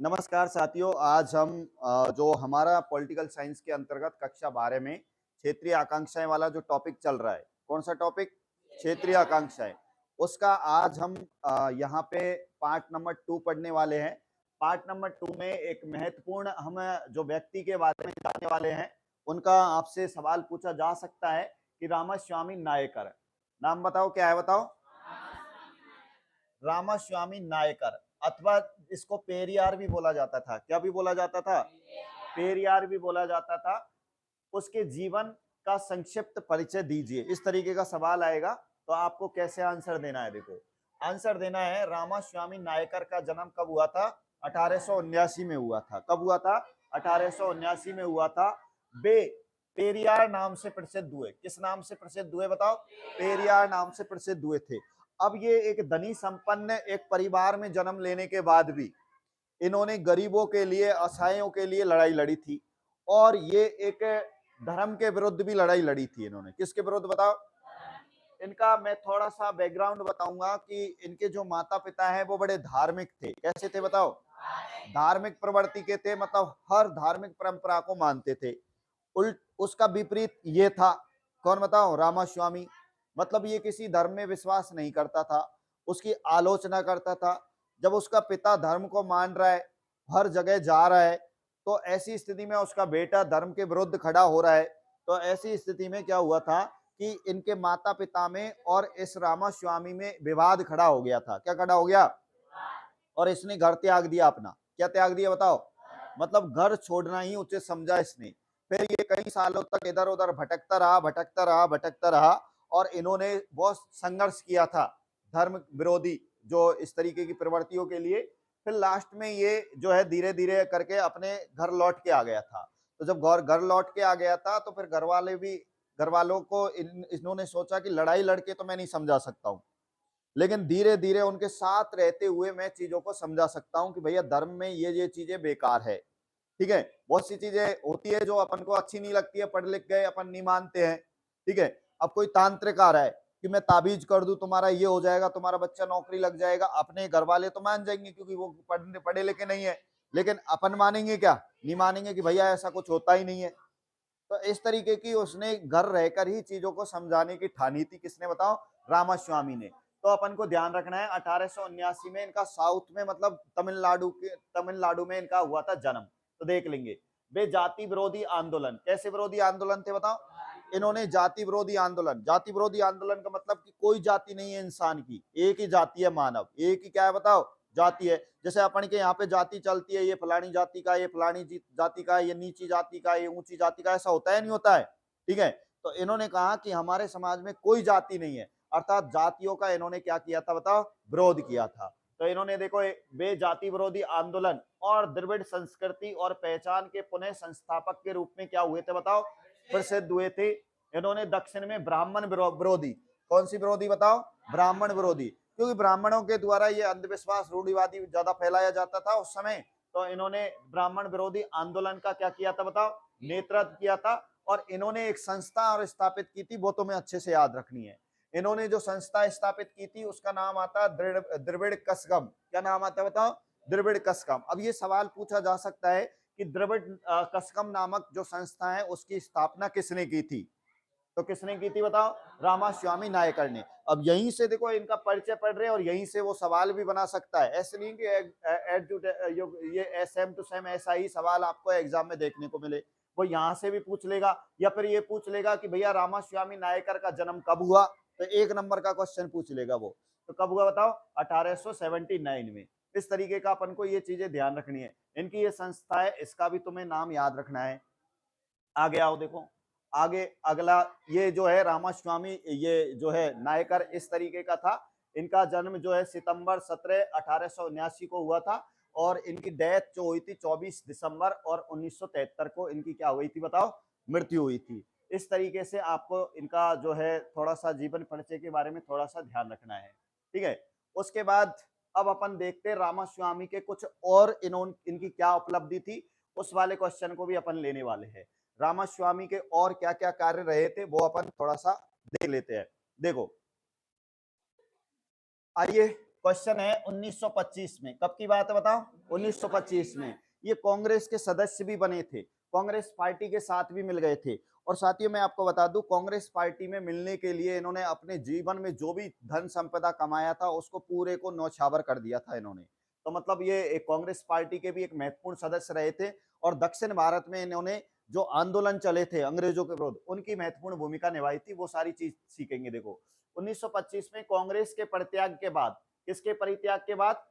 नमस्कार साथियों, आज हम जो हमारा पॉलिटिकल साइंस के अंतर्गत कक्षा 12 में क्षेत्रीय आकांक्षाएं वाला जो टॉपिक चल रहा है, कौन सा टॉपिक? क्षेत्रीय आकांक्षाएं। उसका आज हम यहाँ पे पार्ट नंबर 2 पढ़ने वाले हैं। पार्ट नंबर 2 में एक महत्वपूर्ण हम जो व्यक्ति के बारे में जानने वाले हैं, उनका आपसे सवाल पूछा जा सकता है कि रामास्वामी नायकर। नाम बताओ, क्या है बताओ? रामास्वामी नायकर, अथवा इसको पेरियार भी बोला जाता था। क्या भी बोला जाता था? पेरियार भी बोला जाता था। उसके जीवन का संक्षिप्त परिचय दीजिए। इस तरीके का सवाल आएगा तो आपको कैसे आंसर देना है? देखो, आंसर देना है, रामास्वामी नायकर का जन्म कब हुआ था? 1879 में हुआ था। कब हुआ था? 1879 में हुआ था। वे पेरियार नाम से प्रसिद्ध हुए। किस नाम से प्रसिद्ध हुए बताओ? पेरियार नाम से प्रसिद्ध हुए थे। अब ये एक धनी संपन्न एक परिवार में जन्म लेने के बाद भी इन्होंने गरीबों के लिए, असहायों के लिए लड़ाई लड़ी थी, और ये एक धर्म के विरुद्ध भी लड़ाई लड़ी थी इन्होंने। किसके विरुद्ध बताओ? इनका मैं थोड़ा सा बैकग्राउंड बताऊंगा कि इनके जो माता पिता हैं वो बड़े धार्मिक थे। कैसे थे बताओ? धार्मिक प्रवृत्ति के थे, मतलब हर धार्मिक परंपरा को मानते थे। उल्ट उसका विपरीत ये था। कौन बताओ? रामास्वामी। मतलब ये किसी धर्म में विश्वास नहीं करता था, उसकी आलोचना करता था। जब उसका पिता धर्म को मान रहा है, हर जगह जा रहा है, तो ऐसी स्थिति में उसका बेटा धर्म के विरुद्ध खड़ा हो रहा है, तो ऐसी स्थिति में क्या हुआ था कि इनके माता पिता में और इस रामास्वामी में विवाद खड़ा हो गया था। क्या खड़ा हो गया? और इसने घर त्याग दिया अपना। क्या त्याग दिया बताओ? मतलब घर छोड़ना ही उचित समझा इसने। फिर ये कई सालों तक इधर उधर भटकता रहा, भटकता रहा, भटकता रहा, और इन्होंने बहुत संघर्ष किया था धर्म विरोधी जो इस तरीके की प्रवृत्तियों के लिए। फिर लास्ट में ये जो है धीरे धीरे करके अपने घर लौट के आ गया था। तो जब घर घर लौट के आ गया था तो फिर घर वालों को इन्होंने सोचा कि लड़ाई लड़के तो मैं नहीं समझा सकता हूँ, लेकिन धीरे धीरे उनके साथ रहते हुए मैं चीजों को समझा सकता हूँ कि भैया धर्म में ये चीजें बेकार है। ठीक है, बहुत सी चीजें होती है जो अपन को अच्छी नहीं लगती है, पढ़ लिख गए अपन नहीं मानते हैं। ठीक है, अब कोई तांत्रिक आ रहा है कि मैं ताबीज कर दूं, तुम्हारा ये हो जाएगा, तुम्हारा बच्चा नौकरी लग जाएगा, अपने घर वाले तो मान जाएंगे क्योंकि वो पढ़े पढ़े लिखे नहीं है, लेकिन अपन मानेंगे क्या? नहीं मानेंगे कि भैया ऐसा कुछ होता ही नहीं है। तो इस तरीके की उसने घर रहकर ही चीजों को समझाने की ठानी थी। किसने बताओ? रामास्वामी ने। तो अपन को ध्यान रखना है, 1879 में इनका साउथ में, मतलब तमिलनाडु में इनका हुआ था जन्म। तो देख लेंगे। वे जाति विरोधी आंदोलन, कैसे विरोधी आंदोलन थे बताओ? इन्होंने जाति विरोधी आंदोलन, जाति विरोधी आंदोलन का मतलब कि कोई जाति नहीं है इंसान की, एक ही जाति है मानव। एक ही क्या है बताओ? जाति है। जैसे अपन के यहाँ पे जाति चलती है, ये फलानी जाति का, ये फलानी जाति का, ये नीची जाति का, ये ऊंची जाति का, ऐसा होता है नहीं होता है? ठीक है, तो इन्होंने कहा कि हमारे समाज में कोई जाति नहीं है, अर्थात जातियों का इन्होंने क्या किया था बताओ? विरोध किया था। तो इन्होंने देखो, वे जाति विरोधी आंदोलन और द्रविड़ संस्कृति और पहचान के पुनः संस्थापक के रूप में क्या हुए थे बताओ? प्रसिद्ध हुए थे। इन्होंने दक्षिण में ब्राह्मण विरोधी, कौन सी विरोधी बताओ? ब्राह्मण विरोधी, क्योंकि ब्राह्मणों के द्वारा ये अंधविश्वास रूढ़िवादी ज्यादा फैलाया जाता था उस समय। तो इन्होंने ब्राह्मण विरोधी आंदोलन का क्या किया था बताओ? नेतृत्व किया था। और इन्होंने एक संस्था और स्थापित की थी, वो तुम्हें अच्छे से याद रखनी है। इन्होंने जो संस्था स्थापित की थी उसका नाम आता द्रविड़ कसगम। क्या नाम आता है बताओ? द्रविड़ कसगम। अब ये सवाल पूछा जा सकता है कि द्रविड़ कसगम नामक जो संस्था है उसकी स्थापना किसने की थी? तो किसने की थी बताओ? रामास्वामी नायकर ने। अब यहीं से देखो इनका परिचय पढ़ रहे हैं और यहीं से वो सवाल भी बना सकता है। ऐसे नहीं कि ये सेम टू सेम ऐसा ही सवाल आपको एग्जाम में देखने को मिले। वो यहाँ से भी पूछ लेगा, या फिर ये पूछ लेगा कि भैया रामास्वामी नायकर का जन्म कब हुआ, तो एक नंबर का क्वेश्चन पूछ लेगा वो। तो कब हुआ बताओ? 1879 में। इस तरीके का अपन को ये चीजें ध्यान रखनी है। इनकी ये संस्था है, इसका भी तुम्हें नाम याद रखना है। आगे आओ, देखो आगे अगला, ये जो है रामास्वामी, ये जो है नायकर, इस तरीके का था। इनका जन्म जो है सितंबर 17 1879 को हुआ था, और इनकी डेथ जो हुई थी 24 दिसंबर और 1973 को इनकी क्या हुई थी बताओ? मृत्यु हुई थी। इस तरीके से आपको इनका जो है थोड़ा सा जीवन परिचय के बारे में थोड़ा सा ध्यान रखना है। ठीक है, उसके बाद अब अपन देखते हैं रामास्वामी के कुछ और इनकी क्या उपलब्धि थी, उस वाले क्वेश्चन को भी अपन लेने वाले हैं। रामास्वामी के और क्या क्या कार्य रहे थे वो अपन थोड़ा सा देख लेते हैं। देखो, आइए क्वेश्चन है 1925 में, कब की बात है बताओ? 1925 में। ये कांग्रेस के सदस्य भी बने थे, कांग्रेस पार्टी के साथ भी मिल गए थे। और साथियों मैं आपको बता दूं, कांग्रेस पार्टी में मिलने के लिए इन्होंने अपने जीवन में जो भी धन संपदा कमाया था उसको पूरे को न्यौछावर कर दिया था इन्होंने। तो मतलब ये एक कांग्रेस पार्टी के भी एक महत्वपूर्ण सदस्य रहे थे। और दक्षिण भारत में इन्होंने जो आंदोलन चले थे अंग्रेजों के विरुद्ध, उनकी महत्वपूर्ण भूमिका निभाई थी। वो सारी चीज सीखेंगे। देखो 1925 में कांग्रेस के परित्याग के बाद, किसके परित्याग के बाद?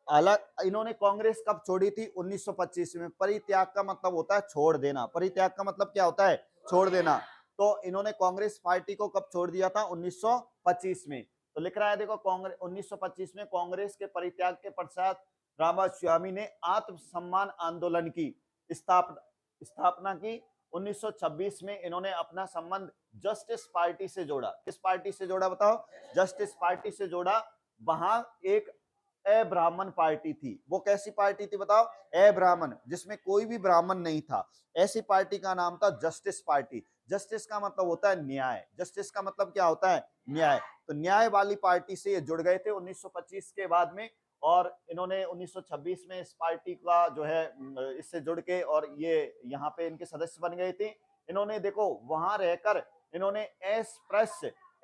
अलग इन्होंने कांग्रेस कब छोड़ी थी? 1925 में। परित्याग का मतलब होता है छोड़ देना। परित्याग का मतलब क्या होता है? छोड़ देना। तो इन्होंने कांग्रेस पार्टी को कब छोड़ दिया था? 1925 में। तो लिख रहा है देखो, कांग्रेस 1925 में कांग्रेस के परित्याग के पश्चात रामास्वामी ने आत्मसम्मान आंदोलन की स्थापना स्थापना की। 1926 में इन्होंने अपना संबंध जस्टिस पार्टी से जोड़ा। किस पार्टी से जोड़ा बताओ? जस्टिस पार्टी से जोड़ा। वहां एक अब्राह्मण पार्टी थी। वो कैसी पार्टी थी बताओ? अब्राह्मण, जिसमें कोई भी ब्राह्मण नहीं था। ऐसी पार्टी का नाम था जस्टिस पार्टी। जस्टिस का मतलब होता है न्याय। जस्टिस का मतलब क्या होता है? न्याय। तो न्याय वाली पार्टी से ये जुड़ गए थे 1925 के बाद में। और इन्होंने 1926 में इस पार्टी का जो है इससे जुड़ के और ये यहाँ पे इनके सदस्य बन गए थे। इन्होंने देखो वहां रहकर इन्होंने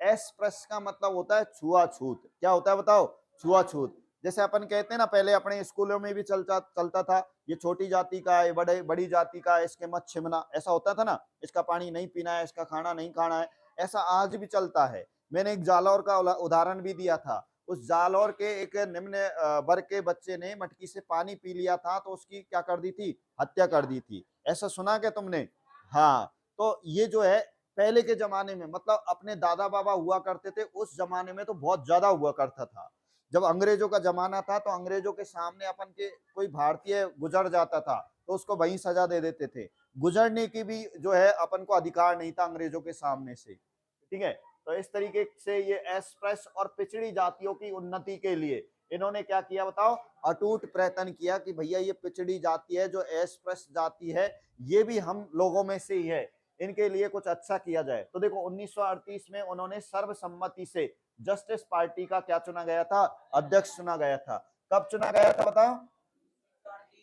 एस्प्रस का मतलब होता है छुआछूत। क्या होता है बताओ? छुआछूत। जैसे अपन कहते हैं ना, पहले अपने स्कूलों में भी चलता था, ये छोटी जाति का है, बड़ी जाति का है, इसके मत छिपना, ऐसा होता था ना। इसका पानी नहीं पीना है, इसका खाना नहीं खाना है। ऐसा आज भी चलता है। मैंने एक जालौर का उदाहरण भी दिया था। उस जालौर के एक निम्न वर्ग के बच्चे ने मटकी से पानी पी लिया था, तो उसकी क्या कर दी थी? हत्या कर दी थी। ऐसा सुना क्या तुमने? हाँ। तो ये जो है पहले के जमाने में, मतलब अपने दादा बाबा हुआ करते थे उस जमाने में, तो बहुत ज्यादा हुआ करता था। जब अंग्रेजों का जमाना था तो अंग्रेजों के सामने अपन के कोई भारतीय गुजर जाता था तो उसको वहीं सजा दे देते थे। गुजरने की भी जो है अपन को अधिकार नहीं था अंग्रेजों के सामने से। ठीक है। तो इस तरीके से ये एस्प्रेस और पिछड़ी जातियों की उन्नति के लिए इन्होंने क्या किया बताओ? अटूट प्रयत्न किया कि भैया ये पिछड़ी जाति है, जो एस्प्रेस जाति है, ये भी हम लोगों में से ही है, इनके लिए कुछ अच्छा किया जाए। तो देखो 1938 में उन्होंने सर्वसम्मति से जस्टिस पार्टी का क्या चुना गया था? अध्यक्ष चुना गया था। कब चुना गया था बताओ?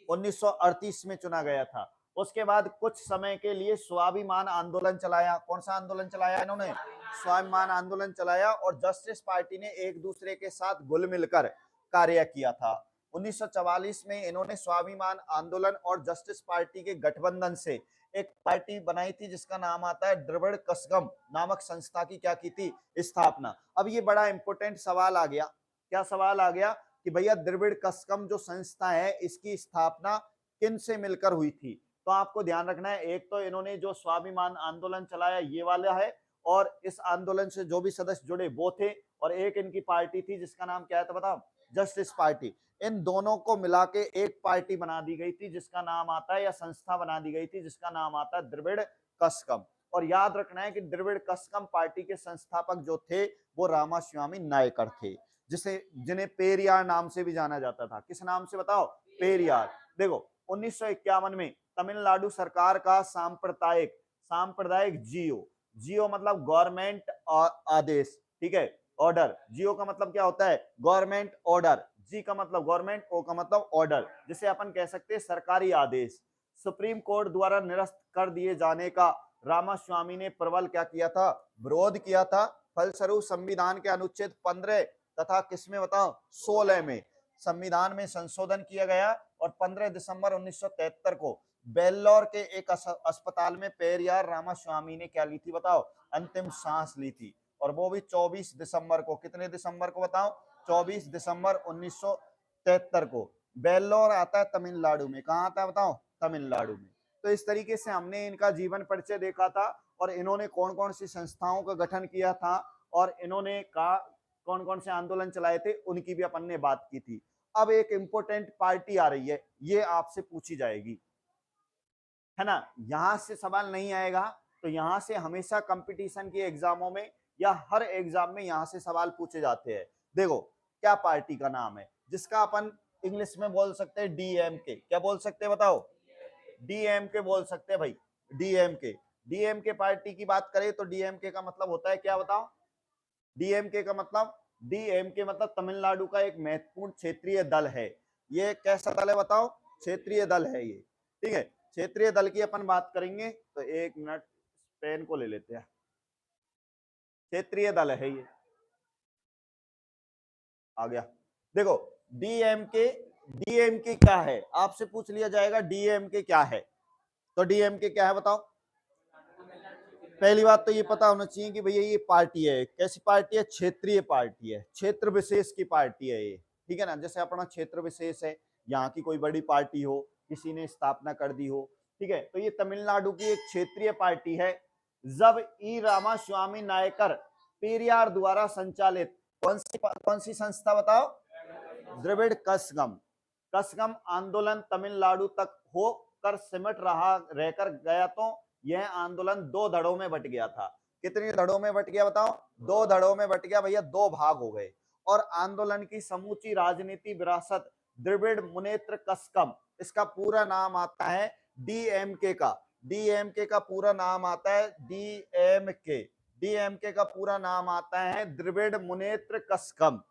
1938 में चुना गया था। उसके बाद कुछ समय के लिए स्वाभिमान आंदोलन चलाया। कौन सा आंदोलन चलाया इन्होंने? स्वाभिमान आंदोलन चलाया। और जस्टिस पार्टी ने एक दूसरे के साथ घुल मिलकर कार्य किया था। 1944 में इन्होंने स्वाभिमान आंदोलन और जस्टिस पार्टी के गठबंधन से एक पार्टी बनाई थी जिसका नाम आता है द्रविड़ कसगम नामक संस्था की क्या की थी? स्थापना। अब ये बड़ा इंपॉर्टेंट सवाल आ गया। क्या सवाल आ गया? कि भैया द्रविड़ कसगम जो संस्था है इसकी स्थापना किन से मिलकर हुई थी? तो आपको ध्यान रखना है, एक तो इन्होंने जो स्वाभिमान आंदोलन चलाया ये वाला है, और इस आंदोलन से जो भी सदस्य जुड़े वो थे, और एक इनकी पार्टी थी जिसका नाम क्या था बताओ? Justice party. इन दोनों को मिला के एक पार्टी बना दी गई थी जिसका नाम आता है, या संस्था बना दी गई थी जिसका नाम आता है द्रविड़ कसगम। और याद रखना है कि द्रविड़ कसगम पार्टी के संस्थापक जो थे वो रामास्वामी नायकर थे, जिसे जिन्हें पेरियार नाम से भी जाना जाता था। किस नाम से बताओ? पेरियार। देखो 1951 में तमिलनाडु सरकार का सांप्रदायिक जियो, जियो मतलब गवर्नमेंट आदेश, ठीक है, ऑर्डर। जियो का मतलब क्या होता है? Government order. जी का मतलब गवर्नमेंट, ओ का मतलब ऑर्डर, जिसे अपन कह सकते हैं सरकारी आदेश, सुप्रीम कोर्ट द्वारा निरस्त कर दिए जाने का रामास्वामी ने प्रबल क्या किया था? विरोध किया था। फलस्वरूप संविधान के अनुच्छेद 15 तथा किसमें बताओ? 16 में संविधान में संशोधन किया गया। और 15 दिसंबर 1973 को बेल्लौर के एक अस्पताल में पेरियार रामास्वामी ने क्या ली थी बताओ? अंतिम सांस ली थी। और वो भी 24 दिसंबर को। कितने दिसंबर को बताओ? 24 दिसंबर 1973 को। बेल्लौर आता है तमिलनाडु में। कहाँ आता है बताओ? तमिलनाडु में। तो इस तरीके से हमने इनका जीवन परिचय देखा था, और इन्होंने कौन कौन सी संस्थाओं का गठन किया था, और इन्होंने कौन कौन से आंदोलन चलाए थे, उनकी भी अपन ने बात की थी। अब एक इंपॉर्टेंट पार्टी आ रही है, ये आपसे पूछी जाएगी, है ना। यहां से सवाल नहीं आएगा, तो यहां से हमेशा कंपटीशन की एग्जामों में या हर एग्जाम में यहां से सवाल पूछे जाते हैं। देखो क्या पार्टी का नाम है जिसका अपन इंग्लिश में बोल सकते हैं डीएमके? क्या बोल सकते हैं बताओ? डीएमके बोल सकते हैं भाई। डीएमके। डीएमके पार्टी की बात करें तो डीएमके का मतलब होता है क्या बताओ? डीएमके का मतलब डीएमके मतलब तमिलनाडु का एक महत्वपूर्ण क्षेत्रीय दल है। ये कैसा दल है बताओ? क्षेत्रीय दल है ये, ठीक है। क्षेत्रीय दल की अपन बात करेंगे तो एक मिनट पेन को ले लेते हैं। क्षेत्रीय दल है ये, आ गया। देखो डीएमके, डीएमके क्या है आपसे पूछ लिया जाएगा, डीएमके क्या है? तो डीएमके क्या है बताओ? पहली बात तो ये पता होना चाहिए कि भैया ये पार्टी है, कैसी पार्टी है? क्षेत्रीय पार्टी है, क्षेत्र विशेष की पार्टी है ये, ठीक है ना। जैसे अपना क्षेत्र विशेष है, यहाँ की कोई बड़ी पार्टी हो, किसी ने स्थापना कर दी हो, ठीक है, तो ये तमिलनाडु की एक क्षेत्रीय पार्टी है। जब ई रामास्वामी नायकर पेरियार द्वारा संचालित कौन सी संस्था बताओ? द्रविड़ कसगम, कसगम आंदोलन तमिलनाडु तक होकर सिमट रहा रहकर गया तो यह आंदोलन दो धड़ों में बट गया था। कितनी धड़ों में बट गया बताओ? दो धड़ों में बट गया भैया, दो भाग हो गए। और आंदोलन की समूची राजनीति विरासत द्रविड़ मुनेत्र कसकम, इसका पूरा नाम आता है डीएमके का, डीएमके का पूरा नाम आता है डीएमके, डीएमके का पूरा नाम आता है द्रविड़ मुनेत्र कसकम।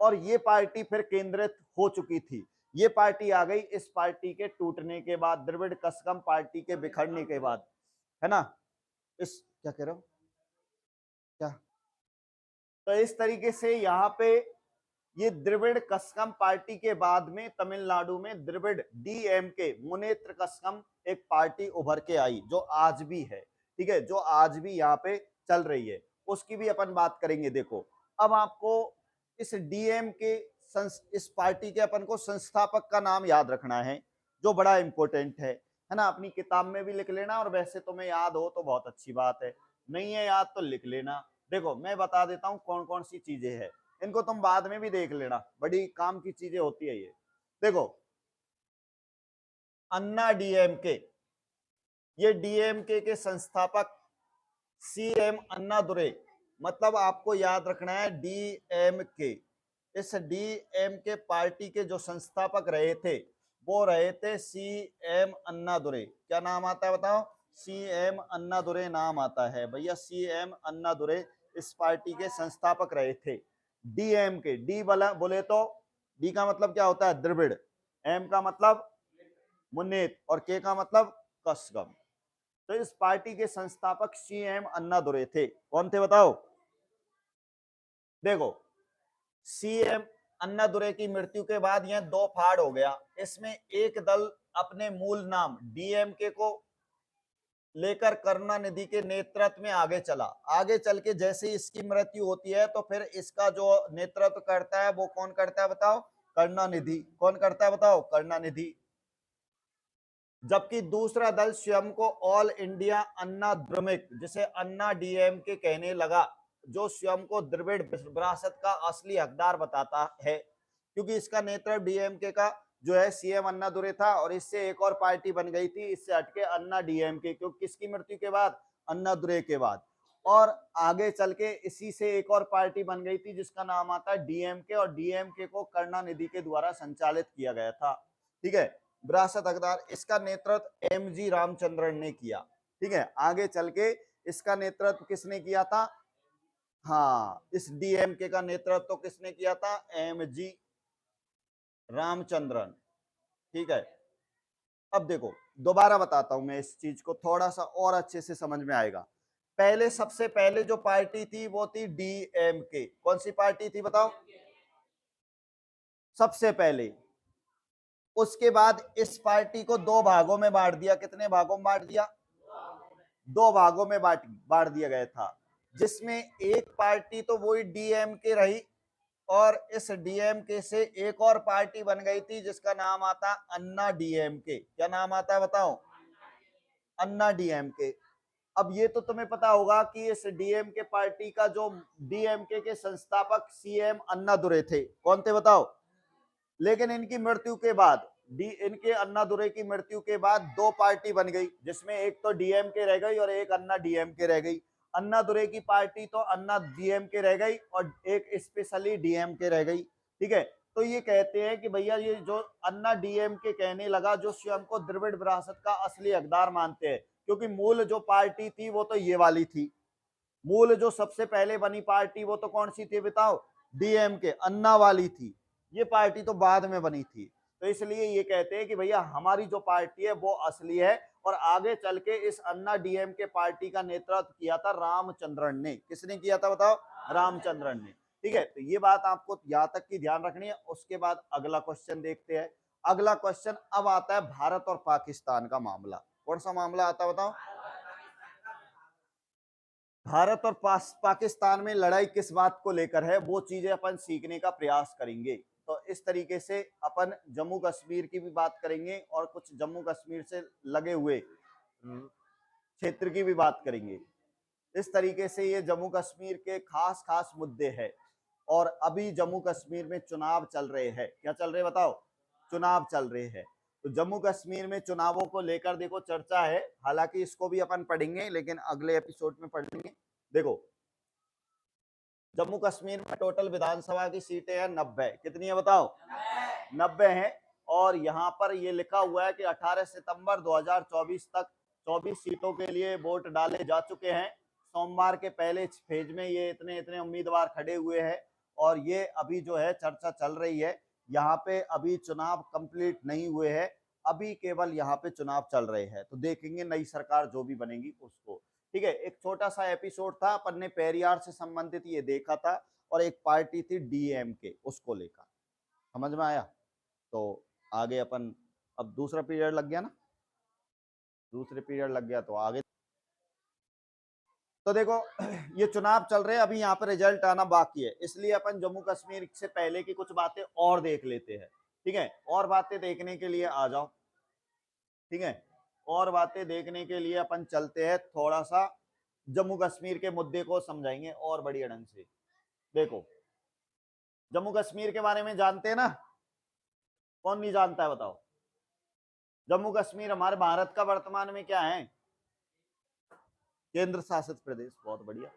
और ये पार्टी फिर केंद्रित हो चुकी थी, ये पार्टी आ गई इस पार्टी के टूटने के बाद, द्रविड़ कसकम पार्टी के बिखरने के बाद, है ना। इस क्या कह रहे हो क्या? तो इस तरीके से यहाँ पे ये द्रविड़ कसकम पार्टी के बाद में तमिलनाडु में द्रविड़ डीएमके मुनेत्र कसकम एक पार्टी उभर के आई जो आज भी है, ठीक है, जो आज भी यहाँ पे चल रही है, उसकी भी अपन बात करेंगे। देखो अब आपको इस डीएमके इस पार्टी के अपन को संस्थापक का नाम याद रखना है, जो बड़ा इंपॉर्टेंट है ना। अपनी किताब में भी लिख लेना, और वैसे तुम्हें याद हो तो बहुत अच्छी बात है, नहीं है याद तो लिख लेना। देखो मैं बता देता हूँ कौन कौन सी चीजें हैं, इनको तुम बाद में भी देख लेना, बड़ी काम की चीजें होती है ये। देखो अन्ना डीएमके, ये डीएमके के संस्थापक सीएम अन्नादुरै, मतलब आपको याद रखना है डीएमके, इस डीएमके पार्टी के जो संस्थापक रहे थे वो रहे थे सीएम अन्नादुरै। क्या नाम आता है बताओ? सीएम अन्नादुरै नाम आता है भैया, सीएम अन्नादुरै इस पार्टी के संस्थापक रहे थे। डीएमके, डी वाला बोले तो डी का मतलब क्या होता है? द्रविड़, एम का मतलब मुन्नेत, और के का मतलब कसगम। तो इस पार्टी के संस्थापक सीएम अन्नादुरै थे। कौन थे बताओ? देखो सीएम अन्नादुरै की मृत्यु के बाद यह दो फाड़ हो गया, इसमें एक दल अपने मूल नाम डीएमके को लेकर करुणानिधि के नेतृत्व में आगे चला। आगे चल के जैसे ही इसकी मृत्यु होती है तो फिर इसका जो नेतृत्व करता है वो कौन करता है बताओ? करुणानिधि। कौन करता है बताओ? करुणानिधि। जबकि दूसरा दल स्वयं को ऑल इंडिया अन्ना द्रमिक, जिसे अन्ना डीएमके कहने लगा, जो स्वयं को द्रविड़ विरासत का असली हकदार बताता है, क्योंकि इसका नेतृत्व डीएमके का जो है सीएम अन्नादुरै था, और इससे एक और पार्टी बन गई थी इससे हटके अन्ना डीएमके, क्योंकि किसकी मृत्यु के बाद? अन्नादुरै के बाद। और आगे चल के इसी से एक और पार्टी बन गई थी जिसका नाम आता है डीएमके, और डीएमके को करुणानिधि के द्वारा संचालित किया गया था, ठीक है, विरासत हकदार। इसका नेतृत्व एमजी रामचंद्रन ने किया, ठीक है। आगे चल के इसका नेतृत्व किसने किया था? हाँ, इस डीएमके का नेतृत्व तो किसने किया था? एमजी रामचंद्रन, ठीक है। अब देखो दोबारा बताता हूं मैं इस चीज को, थोड़ा सा और अच्छे से समझ में आएगा। पहले सबसे पहले जो पार्टी थी वो थी डीएमके। कौन सी पार्टी थी बताओ? सबसे पहले। उसके बाद इस पार्टी को दो भागों में बांट दिया। कितने भागों में बांट दिया? दो भागों में बांट दिया गया था, जिसमें एक पार्टी तो वही डीएमके रही, और इस डीएमके से एक और पार्टी बन गई थी जिसका नाम आता अन्ना डीएमके। क्या नाम आता है बताओ? अन्ना डीएमके। अब ये तो तुम्हें पता होगा कि इस डीएमके पार्टी का जो डीएमके के संस्थापक सीएम अन्नादुरै थे, कौन थे बताओ? लेकिन इनकी मृत्यु के बाद, इनके अन्नादुरै की मृत्यु के बाद दो पार्टी बन गई, जिसमें एक तो डीएमके रह गई और एक अन्ना डीएमके रह गई। अन्नादुरै की पार्टी तो अन्ना डीएमके रह गई और एक स्पेशली डीएमके रह गई, ठीक है। तो ये कहते हैं कि भैया ये जो अन्ना डीएमके कहने लगा, जो स्वयं को द्रविड़ विरासत का असली हकदार मानते हैं, क्योंकि मूल जो पार्टी थी वो तो ये वाली थी। मूल जो सबसे पहले बनी पार्टी वो तो कौन सी थी बताओ? डीएमके अन्ना वाली थी, ये पार्टी तो बाद में बनी थी। तो इसलिए ये कहते हैं कि भैया हमारी जो पार्टी है वो असली है, और आगे चल के इस अन्ना डीएमके पार्टी का नेतृत्व किया था रामचंद्रन ने। किसने किया था बताओ? रामचंद्रन ने। ठीक है, तो ये बात आपको यहाँ तक की ध्यान रखनी है। उसके बाद अगला क्वेश्चन देखते हैं। अगला क्वेश्चन अब आता है भारत और पाकिस्तान का मामला। कौन सा मामला आता है बताओ? भारत और पाकिस्तान में लड़ाई किस बात को लेकर है, वो चीजें अपन सीखने का प्रयास करेंगे। तो इस तरीके से अपन जम्मू कश्मीर की भी बात करेंगे और कुछ जम्मू कश्मीर से लगे हुए क्षेत्र की भी बात करेंगे। इस तरीके से ये जम्मू कश्मीर के खास खास मुद्दे हैं। और अभी जम्मू कश्मीर में चुनाव चल रहे हैं। क्या चल रहे बताओ? चुनाव चल रहे हैं। तो जम्मू कश्मीर में चुनावों को लेकर देखो चर्चा है। हालांकि इसको भी अपन पढ़ेंगे, लेकिन अगले एपिसोड में पढ़ेंगे। देखो, जम्मू कश्मीर में टोटल विधानसभा की सीटें हैं 90। कितनी है बताओ? 90 हैं। और यहाँ पर ये लिखा हुआ है कि 18 सितंबर 2024 तक 24 सीटों के लिए वोट डाले जा चुके हैं। सोमवार के पहले फेज में ये इतने इतने उम्मीदवार खड़े हुए हैं, और ये अभी जो है चर्चा चल रही है। यहाँ पे अभी चुनाव कंप्लीट नहीं हुए हैं, अभी केवल यहाँ पे चुनाव चल रहे हैं। तो देखेंगे नई सरकार जो भी बनेगी उसको। ठीक है, एक छोटा सा एपिसोड था, अपन ने पेरियार से संबंधित ये देखा था, और एक पार्टी थी डीएमके, उसको लेकर। समझ में आया? तो आगे अपन, अब दूसरा पीरियड लग गया ना, दूसरे पीरियड लग गया तो आगे। तो देखो ये चुनाव चल रहे हैं, अभी यहाँ पर रिजल्ट आना बाकी है, इसलिए अपन जम्मू कश्मीर से पहले की कुछ बातें और देख लेते हैं। ठीक है, और बातें देखने के लिए आ जाओ। ठीक है, और बातें देखने के लिए अपन चलते हैं, थोड़ा सा जम्मू कश्मीर के मुद्दे को समझाएंगे और बढ़िया ढंग से। देखो, जम्मू कश्मीर के बारे में जानते हैं ना? कौन नहीं जानता है बताओ? जम्मू कश्मीर हमारे भारत का वर्तमान में क्या है? केंद्र शासित प्रदेश। बहुत बढ़िया।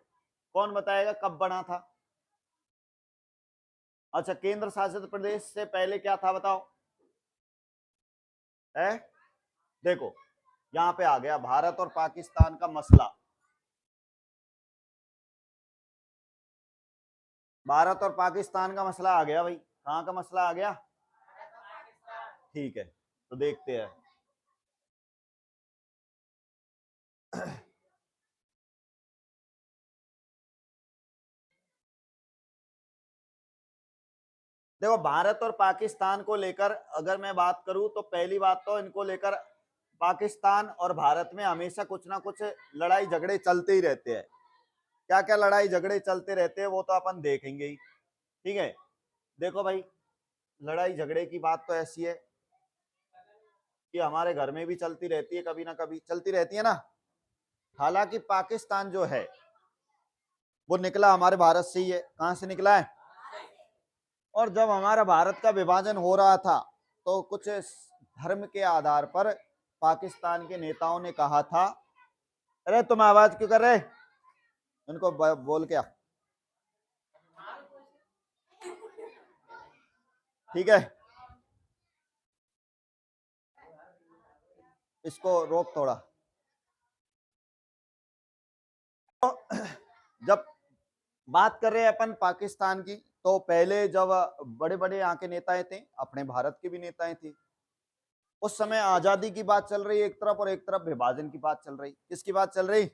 कौन बताएगा कब बना था? अच्छा, केंद्र शासित प्रदेश से पहले क्या था बताओ? है? देखो, यहां पे आ गया भारत और पाकिस्तान का मसला। भारत और पाकिस्तान का मसला आ गया भाई। कहां का मसला आ गया? ठीक है, तो देखते हैं। देखो, भारत और पाकिस्तान को लेकर अगर मैं बात करूं तो पहली बात तो इनको लेकर पाकिस्तान और भारत में हमेशा कुछ ना कुछ लड़ाई झगड़े चलते ही रहते हैं। क्या क्या लड़ाई झगड़े चलते रहते हैं वो तो अपन देखेंगे ही। ठीक है, देखो भाई, लड़ाई झगड़े की बात तो ऐसी है कि हमारे घर में भी चलती रहती है, कभी ना कभी चलती रहती है ना। हालांकि पाकिस्तान जो है वो निकला हमारे भारत से ही है। कहां से निकला है? और जब हमारा भारत का विभाजन हो रहा था तो कुछ धर्म के आधार पर पाकिस्तान के नेताओं ने कहा था, अरे तुम आवाज क्यों कर रहे, उनको बोल क्या। ठीक है, इसको रोक थोड़ा। तो जब बात कर रहे हैं अपन पाकिस्तान की, तो पहले जब बड़े बड़े यहाँ के नेताएं थे, अपने भारत के भी नेताएं थे, उस समय आजादी की बात चल रही है एक तरफ, और एक तरफ विभाजन की बात चल रही। किसकी बात चल रही?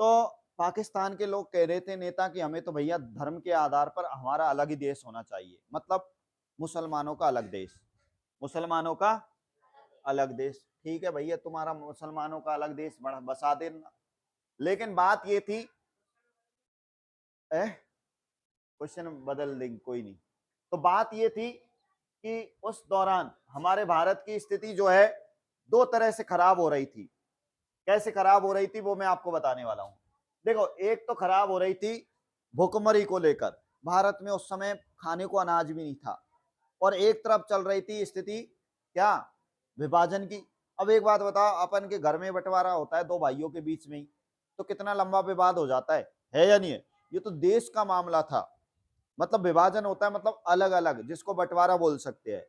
तो पाकिस्तान के लोग कह रहे थे नेता कि हमें तो भैया धर्म के आधार पर हमारा अलग ही देश होना चाहिए, मतलब मुसलमानों का अलग देश, मुसलमानों का अलग देश। ठीक है भैया, तुम्हारा मुसलमानों का अलग देश बसा देना, लेकिन बात ये थी, क्वेश्चन बदल देंगे कोई नहीं। तो बात ये थी कि उस दौरान हमारे भारत की स्थिति जो है दो तरह से खराब हो रही थी। कैसे खराब हो रही थी वो मैं आपको बताने वाला हूं। देखो, एक तो खराब हो रही थी भुखमरी को लेकर, भारत में उस समय खाने को अनाज भी नहीं था, और एक तरफ चल रही थी स्थिति क्या? विभाजन की। अब एक बात बताओ, अपन के घर में बंटवारा होता है दो भाइयों के बीच में ही, तो कितना लंबा विवाद हो जाता है या नहीं है? ये तो देश का मामला था, मतलब विभाजन होता है, मतलब अलग अलग, जिसको बंटवारा बोल सकते हैं।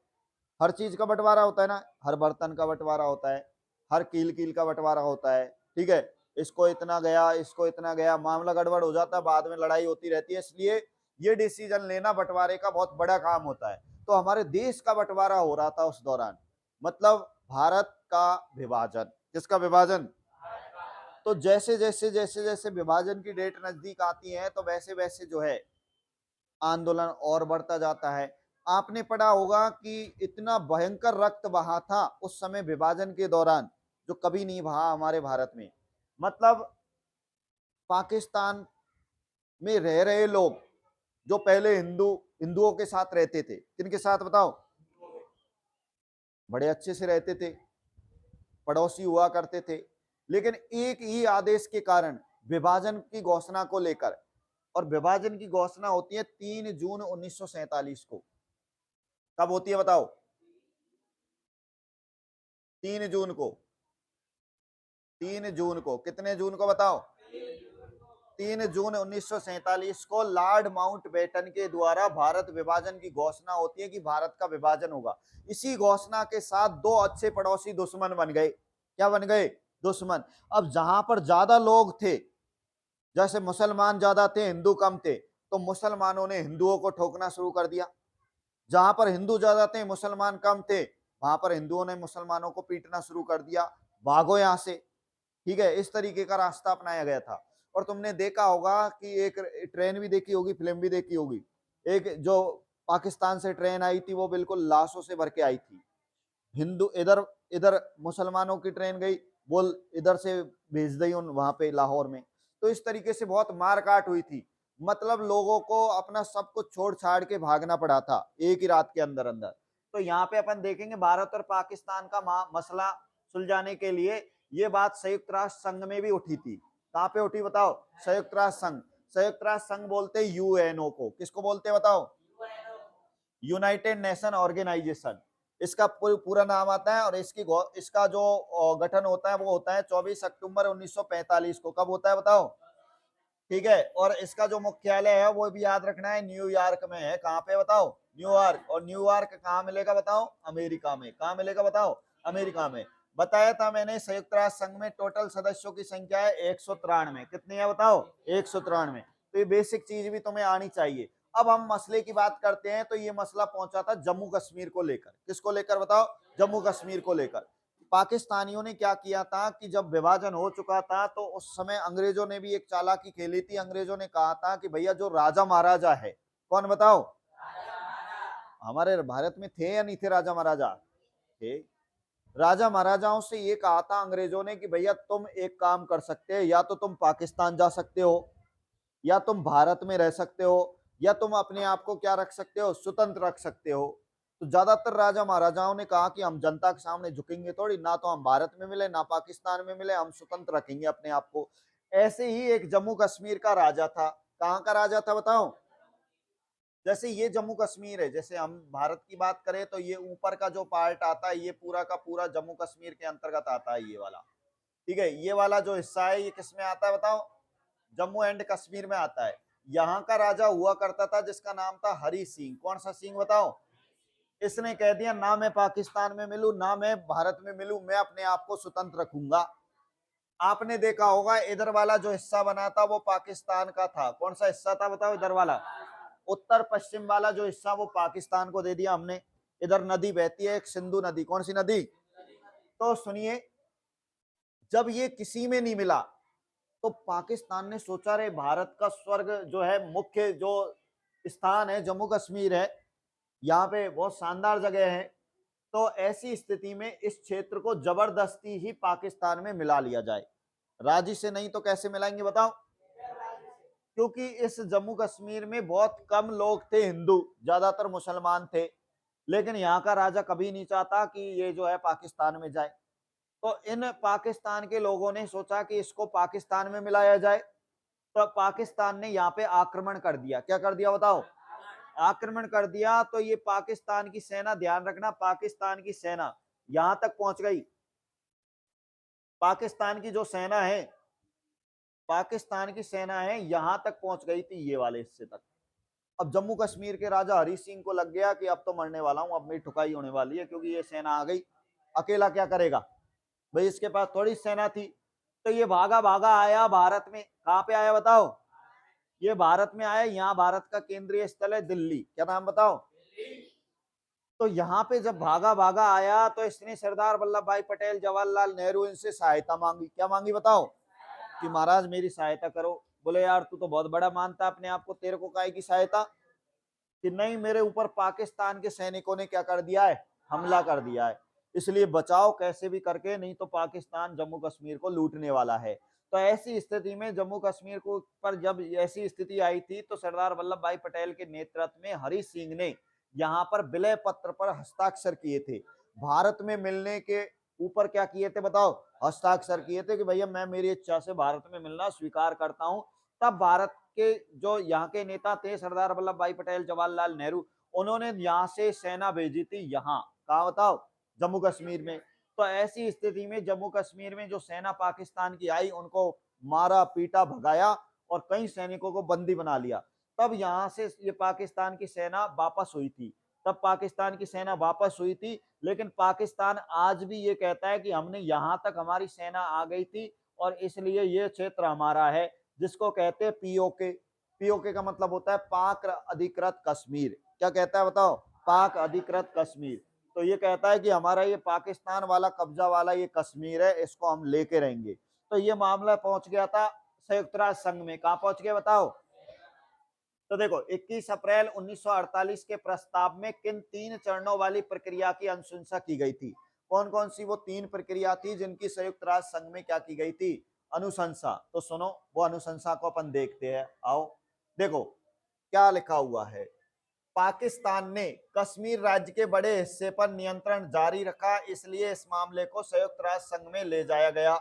हर चीज का बंटवारा होता है ना, हर बर्तन का बंटवारा होता है, हर कील कील का बंटवारा होता है। ठीक है, इसको इतना गया, इसको इतना गया, मामला गड़बड़ हो जाता है, बाद में लड़ाई होती रहती है। इसलिए ये डिसीजन लेना बंटवारे का बहुत बड़ा काम होता है। तो हमारे देश का बंटवारा हो रहा था उस दौरान, मतलब भारत का विभाजन। किसका विभाजन? तो जैसे जैसे जैसे जैसे विभाजन की डेट नजदीक आती है तो वैसे वैसे जो है आंदोलन और बढ़ता जाता है। आपने पढ़ा होगा कि इतना भयंकर रक्त बहा था उस समय विभाजन के दौरान, जो कभी नहीं बहा हमारे भारत में। मतलब पाकिस्तान में रह रहे लोग जो पहले हिंदुओं के साथ रहते थे, किनके साथ बताओ? बड़े अच्छे से रहते थे, पड़ोसी हुआ करते थे, लेकिन एक ही आदेश के कारण विभाजन की घोषणा को लेकर, और विभाजन की घोषणा होती है 3 जून 1947 को। कब होती है बताओ? 3 जून को। 3 जून को, कितने जून को बताओ? 3 जून 1947 को लॉर्ड माउंटबेटन के द्वारा भारत विभाजन की घोषणा होती है कि भारत का विभाजन होगा। इसी घोषणा के साथ दो अच्छे पड़ोसी दुश्मन बन गए। क्या बन गए? दुश्मन। अब जहां पर ज्यादा लोग थे, जैसे मुसलमान ज्यादा थे हिंदू कम थे, तो मुसलमानों ने हिंदुओं को ठोकना शुरू कर दिया। जहां पर हिंदू ज्यादा थे मुसलमान कम थे, वहां पर हिंदुओं ने मुसलमानों को पीटना शुरू कर दिया, भागो यहां से। ठीक है, इस तरीके का रास्ता अपनाया गया था। और तुमने देखा होगा कि एक ट्रेन भी देखी होगी, फिल्म भी देखी होगी, एक जो पाकिस्तान से ट्रेन आई थी वो बिल्कुल लाशों से भर के आई थी। हिंदू इधर इधर मुसलमानों की ट्रेन गई, बोल इधर से भेज दी उन वहां पे लाहौर में। तो इस तरीके से बहुत मारकाट हुई थी। मतलब लोगों को अपना सब कुछ छोड़ छाड़ के भागना पड़ा था एक ही रात के अंदर अंदर। तो यहाँ पे अपन देखेंगे भारत और पाकिस्तान का मसला सुलझाने के लिए ये बात संयुक्त राष्ट्र संघ में भी उठी थी। कहाँ पे उठी बताओ? संयुक्त राष्ट्र संघ। संयुक्त राष्ट्र संघ बोलते यूएनओ को। किसको बोलते बताओ? यूनाइटेड नेशन ऑर्गेनाइजेशन इसका पूरा नाम आता है। और इसका जो गठन होता है वो होता है 24 अक्टूबर 1945 को। कब होता है बताओ? ठीक है, और इसका जो मुख्यालय है वो भी याद रखना है, न्यूयॉर्क में है। कहाँ पे बताओ? न्यूयॉर्क। और न्यूयॉर्क कहाँ मिलेगा बताओ? अमेरिका में। कहाँ मिलेगा बताओ? अमेरिका में। बताया था मैंने संयुक्त राष्ट्र संघ में टोटल सदस्यों की संख्या है 193। कितनी है बताओ? 193। तो ये बेसिक चीज भी तुम्हें आनी चाहिए। अब हम मसले की बात करते हैं, तो ये मसला पहुंचा था जम्मू कश्मीर को लेकर। किसको लेकर बताओ? जम्मू कश्मीर को लेकर। पाकिस्तानियों ने क्या किया था कि जब विभाजन हो चुका था तो उस समय अंग्रेजों ने भी एक चालाकी खेली थी। अंग्रेजों ने कहा था कि भैया जो राजा महाराजा है, कौन बताओ? हमारे भारत में थे या नहीं थे राजा महाराजा? थे। राजा महाराजाओं से ये कहा था अंग्रेजों ने कि भैया तुम एक काम कर सकते हैं, या तो तुम पाकिस्तान जा सकते हो, या तुम भारत में रह सकते हो, या तुम अपने आप को क्या रख सकते हो? स्वतंत्र रख सकते हो। तो ज्यादातर राजा महाराजाओं ने कहा कि हम जनता के सामने झुकेंगे थोड़ी ना, तो हम भारत में मिले ना पाकिस्तान में मिले, हम स्वतंत्र रखेंगे अपने आप को। ऐसे ही एक जम्मू कश्मीर का राजा था। कहाँ का राजा था बताओ? जैसे ये जम्मू कश्मीर है, जैसे हम भारत की बात करें तो ये ऊपर का जो पार्ट आता है ये पूरा का पूरा जम्मू कश्मीर के अंतर्गत आता है, ये वाला। ठीक है, ये वाला जो हिस्सा है ये किस में आता है बताओ? जम्मू एंड कश्मीर में आता है। यहाँ का राजा हुआ करता था जिसका नाम था हरी सिंह। कौन सा सिंह बताओ? इसने कह दिया ना मैं पाकिस्तान में मिलूं ना मैं भारत में मिलूं, मैं अपने आप को स्वतंत्र रखूंगा। आपने देखा होगा इधर वाला जो हिस्सा बना था वो पाकिस्तान का था। कौन सा हिस्सा था बताओ? इधर वाला उत्तर पश्चिम वाला जो हिस्सा वो पाकिस्तान को दे दिया हमने। इधर नदी बहती है एक सिंधु नदी। कौन सी नदी? तो सुनिए, जब ये किसी में नहीं मिला तो पाकिस्तान ने सोचा रे भारत का स्वर्ग जो है, मुख्य जो स्थान है जम्मू कश्मीर है, यहाँ पे बहुत शानदार जगह है। तो ऐसी स्थिति में इस क्षेत्र को जबरदस्ती ही पाकिस्तान में मिला लिया जाए। राजी से नहीं तो कैसे मिलाएंगे बताओ? क्योंकि इस जम्मू कश्मीर में बहुत कम लोग थे हिंदू, ज्यादातर मुसलमान थे। लेकिन यहाँ का राजा कभी नहीं चाहता कि ये जो है पाकिस्तान में जाए। तो इन पाकिस्तान के लोगों ने सोचा कि इसको पाकिस्तान में मिलाया जाए। तो पाकिस्तान ने यहाँ पे आक्रमण कर दिया। क्या कर दिया बताओ? आक्रमण कर दिया। तो ये पाकिस्तान की सेना, ध्यान रखना, पाकिस्तान की सेना यहां तक पहुंच गई। पाकिस्तान की जो सेना है, पाकिस्तान की सेना है यहां तक पहुंच गई थी, ये वाले हिस्से तक। अब जम्मू कश्मीर के राजा हरी सिंह को लग गया कि अब तो मरने वाला हूं, अब मेरी ठुकाई होने वाली है, क्योंकि ये सेना आ गई। अकेला क्या करेगा भाई, इसके पास थोड़ी सेना थी। तो ये भागा भागा आया भारत में। कहां पे आया बताओ? ये भारत में आया, यहाँ भारत का केंद्रीय स्थल है दिल्ली। क्या नाम बताओ? तो यहाँ पे जब भागा भागा आया तो इसने सरदार वल्लभ भाई पटेल, जवाहरलाल नेहरू इनसे सहायता मांगी। क्या मांगी बताओ? कि महाराज मेरी सहायता करो। बोले यार तू तो बहुत बड़ा मानता अपने आप को, तेरे को काहे की सहायता? कि नहीं, मेरे ऊपर पाकिस्तान के सैनिकों ने क्या कर दिया है? हमला कर दिया है, इसलिए बचाओ कैसे भी करके, नहीं तो पाकिस्तान जम्मू कश्मीर को लूटने वाला है। तो ऐसी स्थिति में जम्मू कश्मीर को पर जब ऐसी स्थिति आई थी तो सरदार वल्लभ भाई पटेल के नेतृत्व में हरि सिंह ने यहाँ पर विलय पत्र पर हस्ताक्षर किए थे। भारत में मिलने के ऊपर क्या किए थे बताओ? हस्ताक्षर किए थे कि भैया मैं मेरी इच्छा से भारत में मिलना स्वीकार करता हूं। तब भारत के जो यहाँ के नेता थे सरदार वल्लभ भाई पटेल, जवाहरलाल नेहरू, उन्होंने यहाँ से सेना भेजी थी, यहाँ कहा बताओ? जम्मू कश्मीर में। तो ऐसी स्थिति में जम्मू कश्मीर में जो सेना पाकिस्तान की आई उनको मारा पीटा भगाया और कई सैनिकों को बंदी बना लिया। तब यहाँ से ये पाकिस्तान की सेना वापस हुई थी। तब पाकिस्तान की सेना वापस हुई थी, लेकिन पाकिस्तान आज भी ये कहता है कि हमने यहाँ तक हमारी सेना आ गई थी और इसलिए ये क्षेत्र हमारा है, जिसको कहते हैं पीओके। पीओके का मतलब होता है पाक अधिकृत कश्मीर। क्या कहता है बताओ? पाक अधिकृत कश्मीर। तो ये कहता है कि हमारा ये पाकिस्तान वाला कब्जा वाला ये कश्मीर है, इसको हम लेके रहेंगे। तो ये मामला पहुंच गया था संयुक्त राष्ट्र संघ में। कहां पहुंच गया बताओ? तो देखो 21 अप्रैल 1948 के प्रस्ताव में किन 3 चरणों वाली प्रक्रिया की अनुशंसा की गई थी? कौन कौन सी वो 3 प्रक्रिया थी जिनकी संयुक्त राष्ट्र संघ में क्या की गई थी? अनुशंसा। तो सुनो वो अनुशंसा को अपन देखते हैं, आओ। देखो क्या लिखा हुआ है। पाकिस्तान ने कश्मीर राज्य के बड़े हिस्से पर नियंत्रण जारी रखा, इसलिए इस मामले को संयुक्त राष्ट्र संघ में ले जाया गया।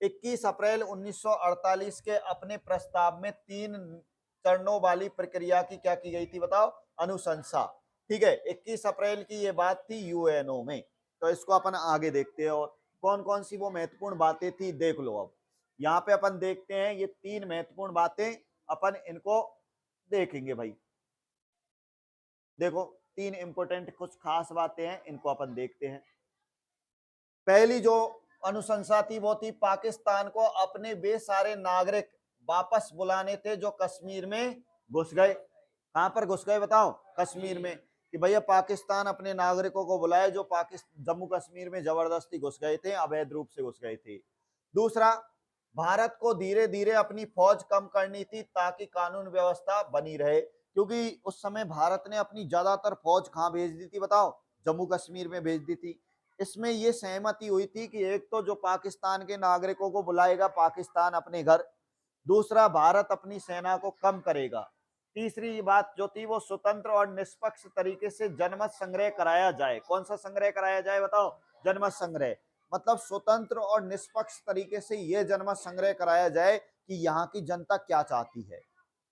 21 अप्रैल 1948 के अपने प्रस्ताव में 3 चरणों वाली प्रक्रिया की क्या की गई थी बताओ? अनुशंसा। ठीक है, 21 अप्रैल की ये बात थी यूएनओ में। तो इसको अपन आगे देखते हैं और कौन कौन सी वो महत्वपूर्ण बातें थी देख लो। अब यहाँ पे अपन देखते हैं ये 3 महत्वपूर्ण बातें, अपन इनको देखेंगे भाई। देखो 3 इंपोर्टेंट कुछ खास बातें हैं, इनको अपन देखते हैं। पहली जो अनुशंसा थी वो थी पाकिस्तान को अपने वे सारे नागरिक वापस बुलाने थे जो कश्मीर में घुस गए। कहां पर घुस गए बताओ? कश्मीर में। कि भैया पाकिस्तान अपने नागरिकों को बुलाए जो पाकिस्तान जम्मू कश्मीर में जबरदस्ती घुस गए थे, अवैध रूप से घुस गए थे। दूसरा, भारत को धीरे धीरे अपनी फौज कम करनी थी ताकि कानून व्यवस्था बनी रहे, क्योंकि उस समय भारत ने अपनी ज्यादातर फौज कहां भेज दी थी बताओ? जम्मू कश्मीर में भेज दी थी। इसमें यह सहमति हुई थी कि एक तो जो पाकिस्तान के नागरिकों को बुलाएगा पाकिस्तान अपने घर, दूसरा भारत अपनी सेना को कम करेगा, तीसरी बात जो थी वो स्वतंत्र और निष्पक्ष तरीके से जनमत संग्रह कराया जाए। कौन सा संग्रह कराया जाए बताओ? जनमत संग्रह। मतलब स्वतंत्र और निष्पक्ष तरीके से यह जनमत संग्रह कराया जाए कि यहाँ की जनता क्या चाहती है,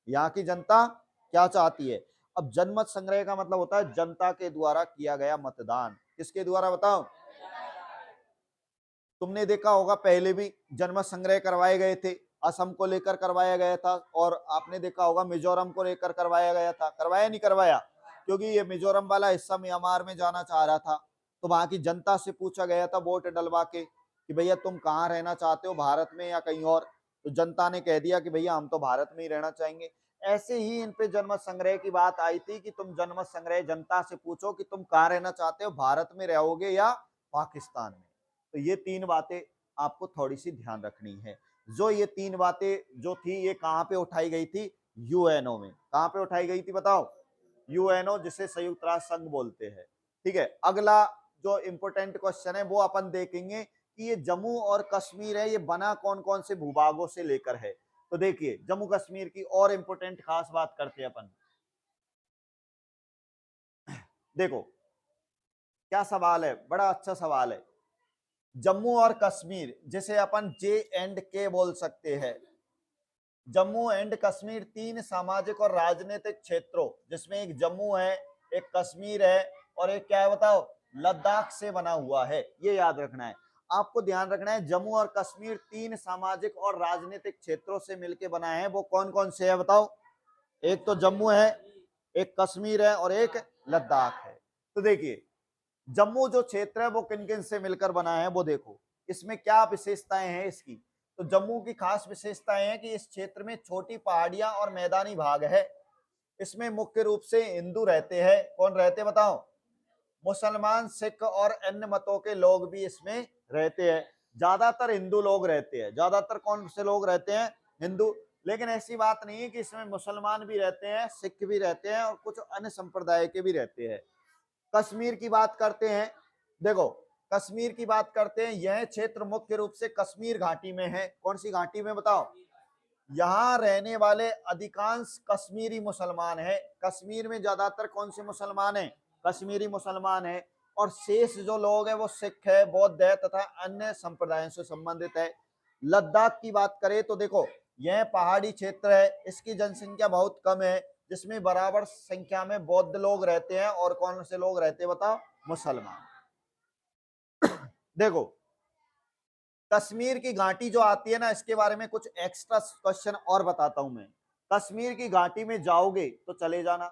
यहाँ की जनता क्या चाहती है। अब जनमत संग्रह का मतलब होता है जनता के द्वारा किया गया मतदान। किसके द्वारा बताओ? तुमने देखा होगा पहले भी जनमत संग्रह करवाए गए थे, असम को लेकर करवाया गया था और आपने देखा होगा मिजोरम को लेकर करवाया गया था। करवाया नहीं करवाया? क्योंकि ये मिजोरम वाला हिस्सा म्यांमार में जाना चाह रहा था, तो वहां की जनता से पूछा गया था वोट डलवा के कि भैया तुम कहाँ रहना चाहते हो, भारत में या कहीं और? तो जनता ने कह दिया कि भैया हम तो भारत में ही रहना चाहेंगे। ऐसे ही इन पे जनमत संग्रह की बात आई थी कि तुम जनमत संग्रह जनता से पूछो कि तुम कहाँ रहना चाहते हो, भारत में रहोगे या पाकिस्तान में। तो ये 3 बातें आपको थोड़ी सी ध्यान रखनी है। जो ये 3 बातें जो थी ये कहां पे उठाई गई थी? यूएनओ में। कहां पे उठाई गई थी बताओ? यूएनओ, जिसे संयुक्त राष्ट्र संघ बोलते हैं। ठीक है, अगला जो इंपोर्टेंट क्वेश्चन है वो अपन देखेंगे कि ये जम्मू और कश्मीर है, ये बना कौन कौन से भूभागों से लेकर है। तो देखिए जम्मू कश्मीर की और इंपोर्टेंट खास बात करते हैं अपन। देखो क्या सवाल है, बड़ा अच्छा सवाल है। जम्मू और कश्मीर जिसे अपन J&K बोल सकते हैं, जम्मू एंड कश्मीर 3 सामाजिक और राजनीतिक क्षेत्रों, जिसमें एक जम्मू है, एक कश्मीर है और एक क्या है बताओ? लद्दाख से बना हुआ है। ये याद रखना है, आपको ध्यान रखना है। जम्मू और कश्मीर 3 सामाजिक और राजनीतिक क्षेत्रों से मिलकर बना है। वो कौन कौन से है बताओ? एक तो जम्मू है, एक कश्मीर है और एक लद्दाख है। तो देखिए जम्मू जो क्षेत्र है वो किन किन से मिलकर बना है वो देखो। इसमें क्या विशेषताएं हैं इसकी? तो जम्मू की खास विशेषताएं हैं कि इस क्षेत्र में छोटी पहाड़ियां और मैदानी भाग है। इसमें मुख्य रूप से हिंदू रहते हैं। कौन रहते हैं बताओ? मुसलमान, सिख और अन्य मतों के लोग भी इसमें रहते हैं। ज्यादातर हिंदू लोग रहते हैं। ज्यादातर कौन से लोग रहते हैं? हिंदू। लेकिन ऐसी बात नहीं है कि इसमें मुसलमान भी रहते हैं, सिख भी रहते हैं और कुछ अन्य संप्रदाय के भी रहते हैं। कश्मीर की बात करते हैं। देखो, कश्मीर की बात करते हैं। यह क्षेत्र मुख्य रूप से कश्मीर घाटी में है। कौन सी घाटी में बताओ? यहाँ रहने वाले अधिकांश कश्मीरी मुसलमान है। कश्मीर में ज्यादातर कौन से मुसलमान हैं? कश्मीरी मुसलमान है। और शेष जो लोग हैं वो सिख है, बौद्ध है तथा अन्य संप्रदायों से संबंधित है। लद्दाख की बात करें तो देखो, यह पहाड़ी क्षेत्र है। इसकी जनसंख्या बहुत कम है, जिसमें बराबर संख्या में बौद्ध लोग रहते हैं और कौन से लोग रहते हैं बताओ? मुसलमान। देखो, कश्मीर की घाटी जो आती है ना, इसके बारे में कुछ एक्स्ट्रा क्वेश्चन और बताता हूं मैं। कश्मीर की घाटी में जाओगे तो चले जाना।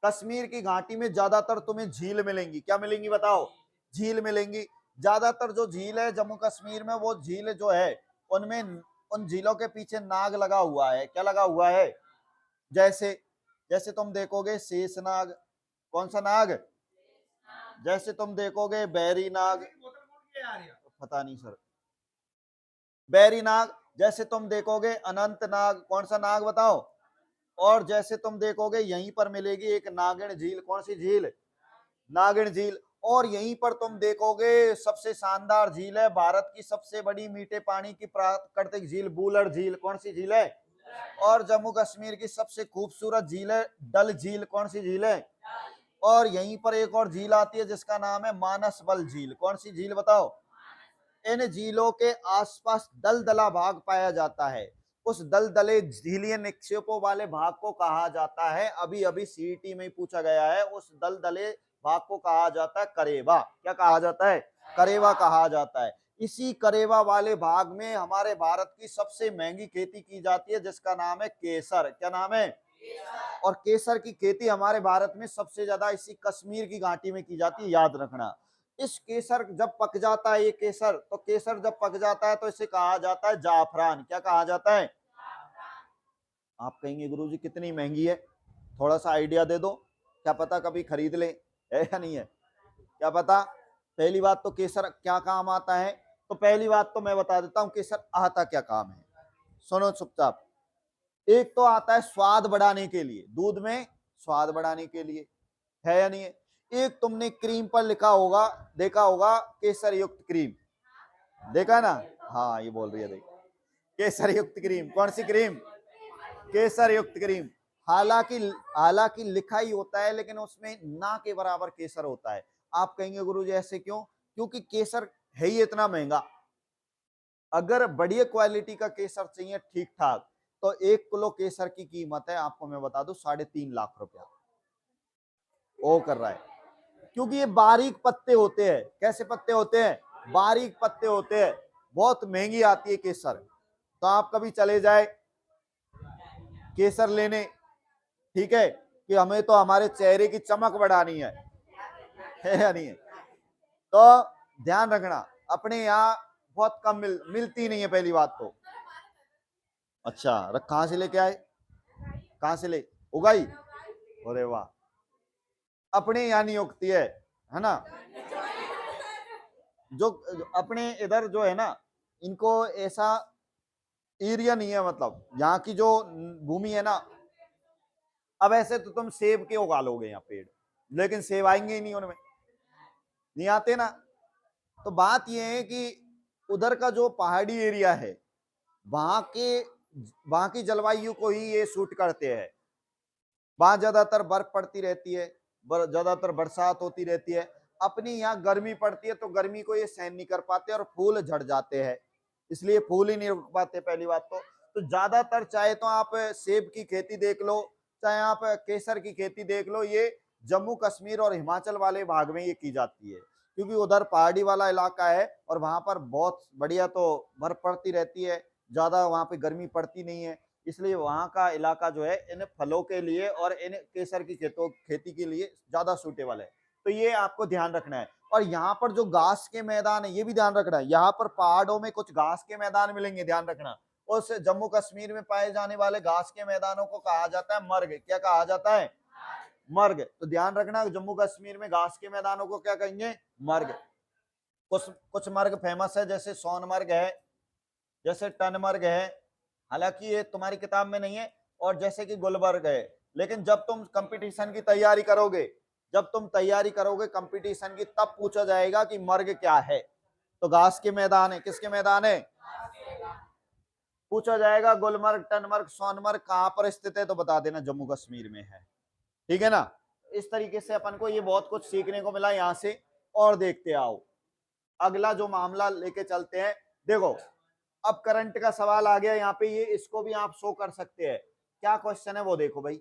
कश्मीर की घाटी में ज्यादातर तुम्हें झील मिलेंगी। क्या मिलेंगी बताओ? झील मिलेंगी। ज्यादातर जो झील है जम्मू कश्मीर में, वो झील जो है उनमें, उन झीलों के पीछे नाग लगा हुआ है। क्या लगा हुआ है? जैसे जैसे तुम देखोगे शेषनाग। कौन सा नाग? जैसे तुम देखोगे बैरी नाग, पता नहीं सर, बैरी नाग। जैसे तुम देखोगे अनंत नाग। कौन सा नाग बताओ? और जैसे तुम देखोगे यहीं पर मिलेगी एक नागिन झील। कौन सी झील? नागिन झील। और यहीं पर तुम देखोगे सबसे शानदार झील है, भारत की सबसे बड़ी मीठे पानी की प्राकृतिक झील बूलर झील। कौन सी झील है? और जम्मू कश्मीर की सबसे खूबसूरत झील है डल झील। कौन सी झील है? और यहीं पर एक और झील आती है जिसका नाम है मानसबल झील। कौन सी झील बताओ? इन झीलों के आसपास दलदला भाग पाया जाता है। उस दलदले झीलीय निक्षेपों वाले भाग को कहा जाता है, अभी अभी सीईटी में पूछा गया है, उस दलदले भाग को कहा जाता है करेवा। क्या कहा जाता है? करेवा कहा जाता है। इसी करेवा वाले भाग में हमारे भारत की सबसे महंगी खेती की जाती है जिसका नाम है केसर। क्या नाम है? और केसर की खेती हमारे भारत में सबसे ज्यादा इसी कश्मीर की घाटी में की जाती है, याद रखना। इस केसर जब पक जाता है, ये केसर, तो केसर जब पक जाता है तो इसे कहा जाता है जाफरान। क्या कहा जाता है? आप कहेंगे गुरुजी कितनी महंगी है, थोड़ा सा आइडिया दे दो, क्या पता कभी खरीद ले, है या नहीं है? क्या पता। पहली बात तो केसर क्या काम आता है, तो पहली बात तो मैं बता देता हूं केसर आता क्या काम है। सुनो चुपचाप। एक तो आता है स्वाद बढ़ाने के लिए, दूध में स्वाद बढ़ाने के लिए, है या नहीं है? एक तुमने क्रीम पर लिखा होगा, देखा होगा केसर युक्त क्रीम, देखा ना? हाँ ये बोल रही है, देख, केसर युक्त क्रीम। कौन सी क्रीम? केसर युक्त क्रीम। हालांकि हालांकि लिखा ही होता है लेकिन उसमें ना के बराबर केसर होता है। आप कहेंगे गुरुजी ऐसे क्यों? क्योंकि केसर है ही इतना महंगा। अगर बढ़िया क्वालिटी का केसर चाहिए ठीक ठाक, तो 1 किलो केसर की कीमत है, आपको मैं बता दूं, 3.5 लाख रुपया वो कर रहा है। क्योंकि ये बारीक पत्ते होते हैं। कैसे पत्ते होते हैं? बारीक पत्ते होते हैं। बहुत महंगी आती है केसर। तो आप कभी चले जाए केसर लेने, ठीक है, कि हमें तो हमारे चेहरे की चमक बढ़ानी है या नहीं है? तो ध्यान रखना, अपने यहाँ बहुत कम मिलती नहीं है पहली बात तो। अच्छा, कहां से लेके आए? कहां से ले उगाई? अरे वाह, अपने यहाँ नहीं उगती है ना? जो अपने इधर जो है ना, इनको ऐसा एरिया नहीं है, मतलब यहाँ की जो भूमि है ना। अब ऐसे तो तुम सेब के उगा लोगे यहाँ पेड़, लेकिन सेब आएंगे ही नहीं, उनमें नहीं आते ना। तो बात यह है कि उधर का जो पहाड़ी एरिया है, वहां के वहां की जलवायु को ही ये सूट करते हैं। वहां ज्यादातर बर्फ पड़ती रहती है, ज्यादातर बरसात होती रहती है। अपनी यहाँ गर्मी पड़ती है तो गर्मी को ये सहन नहीं कर पाते और फूल झड़ जाते हैं, इसलिए फूल ही नहीं रुक पाते पहली बात तो ज्यादातर चाहे तो आप सेब की खेती देख लो, चाहे आप केसर की खेती देख लो, ये जम्मू कश्मीर और हिमाचल वाले भाग में ये की जाती है, क्योंकि उधर पहाड़ी वाला इलाका है और वहां पर बहुत बढ़िया तो बर्फ पड़ती रहती है, ज्यादा वहां पे गर्मी पड़ती नहीं है। इसलिए वहां का इलाका जो है इन फलों के लिए और इन केसर की खेती के लिए ज्यादा सूटेबल है। तो ये आपको ध्यान रखना है। और यहाँ पर जो घास के मैदान है ये भी ध्यान रखना है, यहाँ पर पहाड़ों में कुछ घास के मैदान मिलेंगे, ध्यान रखना। उस जम्मू कश्मीर में पाए जाने वाले घास के मैदानों को कहा जाता है मर्ग। क्या कहा जाता है? मर्ग। तो ध्यान रखना, जम्मू कश्मीर में घास के मैदानों को क्या कहेंगे? मर्ग। कुछ कुछ मर्ग फेमस है, जैसे सोनमर्ग है, जैसे टनमर्ग है, हालांकि ये तुम्हारी किताब में नहीं है, और जैसे कि गुलबर्ग है। लेकिन जब तुम कंपटीशन की तैयारी करोगे, जब तुम तैयारी करोगे कंपटीशन की, तब पूछा जाएगा कि मर्ग क्या है। तो घास के मैदान है, किसके मैदान है? पूछा जाएगा गुलमर्ग, टनमर्ग, सोनमर्ग कहां पर स्थित है, तो बता देना जम्मू कश्मीर में है। ठीक है ना? इस तरीके से अपन को ये बहुत कुछ सीखने को मिला यहां से। और देखते आओ अगला जो मामला लेके चलते हैं। देखो अब करंट का सवाल आ गया यहाँ पे, ये इसको भी आप शो कर सकते हैं। क्या क्वेश्चन है वो देखो भाई।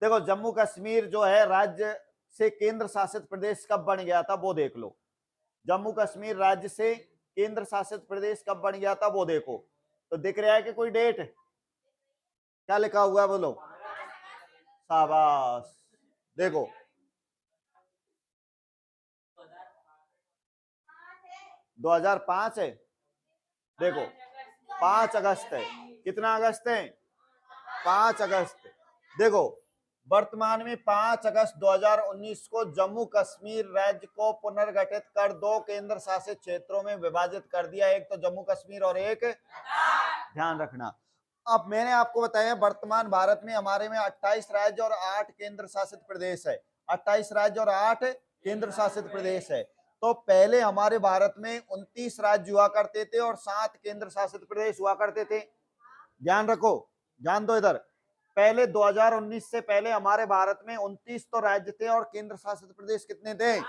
देखो जम्मू कश्मीर जो है राज्य से केंद्र शासित प्रदेश कब बन गया था, वो देख लो। जम्मू कश्मीर राज्य से केंद्र शासित प्रदेश कब बन गया था वो देखो। तो दिख रहा है कि कोई डेट? क्या लिखा हुआ है बोलो? शाबाश। देखो 2005 है। देखो 5 अगस्त है। कितना अगस्त है? 5 अगस्त। देखो वर्तमान में 5 अगस्त 2019 को जम्मू कश्मीर राज्य को पुनर्गठित कर 2 केंद्र शासित क्षेत्रों में विभाजित कर दिया, एक तो जम्मू कश्मीर और एक, ध्यान रखना। अब मैंने आपको बताया वर्तमान भारत में हमारे में 28 राज्य और 8 केंद्र शासित प्रदेश है। 28 राज्य और 8 केंद्र शासित प्रदेश है। तो पहले हमारे भारत में 29 राज्य हुआ करते थे और 7 केंद्र शासित प्रदेश हुआ करते थे। ध्यान रखो, ध्यान दो इधर। पहले 2019 से पहले हमारे भारत में 29 तो राज्य थे और केंद्र शासित प्रदेश कितने थे?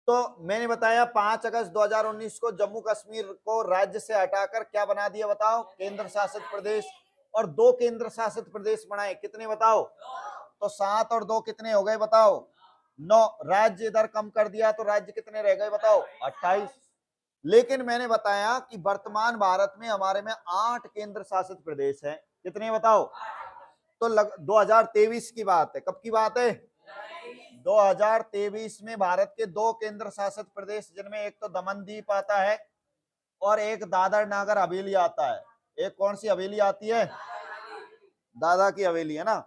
तो मैंने बताया 5 अगस्त 2019 को जम्मू कश्मीर को राज्य से हटाकर क्या बना दिया बताओ? केंद्र शासित प्रदेश। और 2 केंद्र शासित प्रदेश बनाए, कितने बताओ? तो 7 और 2 कितने हो गए बताओ? 9। राज्य इधर कम कर दिया तो राज्य कितने रह गए बताओ? 28। लेकिन मैंने बताया कि वर्तमान भारत में हमारे में 8 केंद्र शासित प्रदेश है। कितने बताओ? तो 2023 की बात है। कब की बात है? 2023 में भारत के 2 केंद्र शासित प्रदेश, जिनमें एक तो दमन द्वीप आता है और एक दादर नागर हवेली आता है। एक कौन सी हवेली आती है? दादा की हवेली है ना।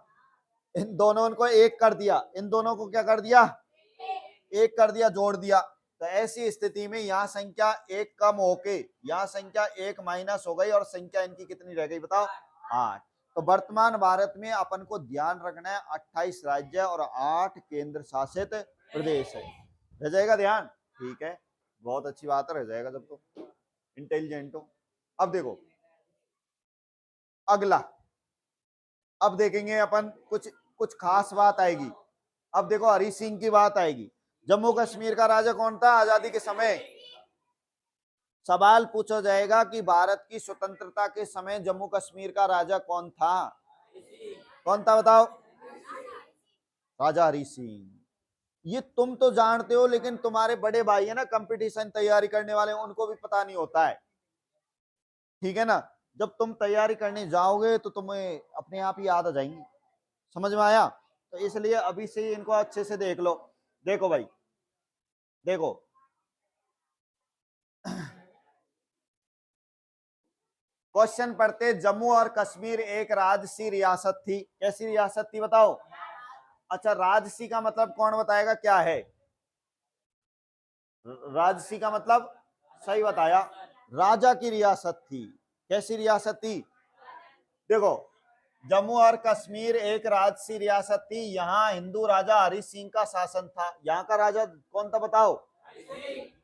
इन दोनों को एक कर दिया, इन दोनों को क्या कर दिया? एक कर दिया, जोड़ दिया। तो ऐसी स्थिति में यहाँ संख्या 1 कम होके यहाँ संख्या 1 माइनस हो गई और संख्या इनकी कितनी रह गई बताओ? 8। तो वर्तमान भारत में अपन को ध्यान रखना है 28 राज्य और 8 केंद्र शासित प्रदेश है। रह जाएगा ध्यान? ठीक है, बहुत अच्छी बात है, रह जाएगा जब तो इंटेलिजेंट हो। अब देखो अगला, अब देखेंगे अपन कुछ कुछ खास बात आएगी। अब देखो हरि सिंह की बात आएगी। जम्मू कश्मीर का राजा कौन था आजादी के समय? सवाल पूछा जाएगा कि भारत की स्वतंत्रता के समय जम्मू कश्मीर का राजा कौन था? कौन था बताओ? राजा हरि सिंह। ये तुम तो जानते हो, लेकिन तुम्हारे बड़े भाई है ना कंपटीशन तैयारी करने वाले, उनको भी पता नहीं होता है। ठीक है ना? जब तुम तैयारी करने जाओगे तो तुम्हें अपने आप ही याद आ जाएंगी। समझ में आया? तो इसलिए अभी से इनको अच्छे से देख लो। देखो भाई, देखो क्वेश्चन पढ़ते, जम्मू और कश्मीर एक राजसी रियासत थी। कैसी रियासत थी बताओ? अच्छा, राजसी का मतलब कौन बताएगा क्या है? राजसी का मतलब सही बताया, राजा की रियासत थी। कैसी रियासत थी? देखो जम्मू और कश्मीर एक राजसी रियासत थी। यहाँ हिंदू राजा हरि सिंह का शासन था। यहाँ का राजा कौन था बताओ?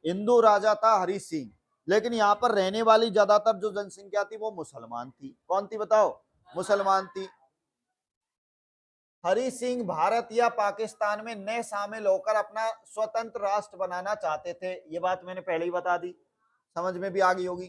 हिंदू राजा था हरि सिंह। लेकिन यहाँ पर रहने वाली ज्यादातर जो जनसंख्या थी वो मुसलमान थी। कौन थी बताओ? मुसलमान थी। हरि सिंह भारत या पाकिस्तान में न शामिल होकर अपना स्वतंत्र राष्ट्र बनाना चाहते थे। ये बात मैंने पहले ही बता दी, समझ में भी आ गई होगी।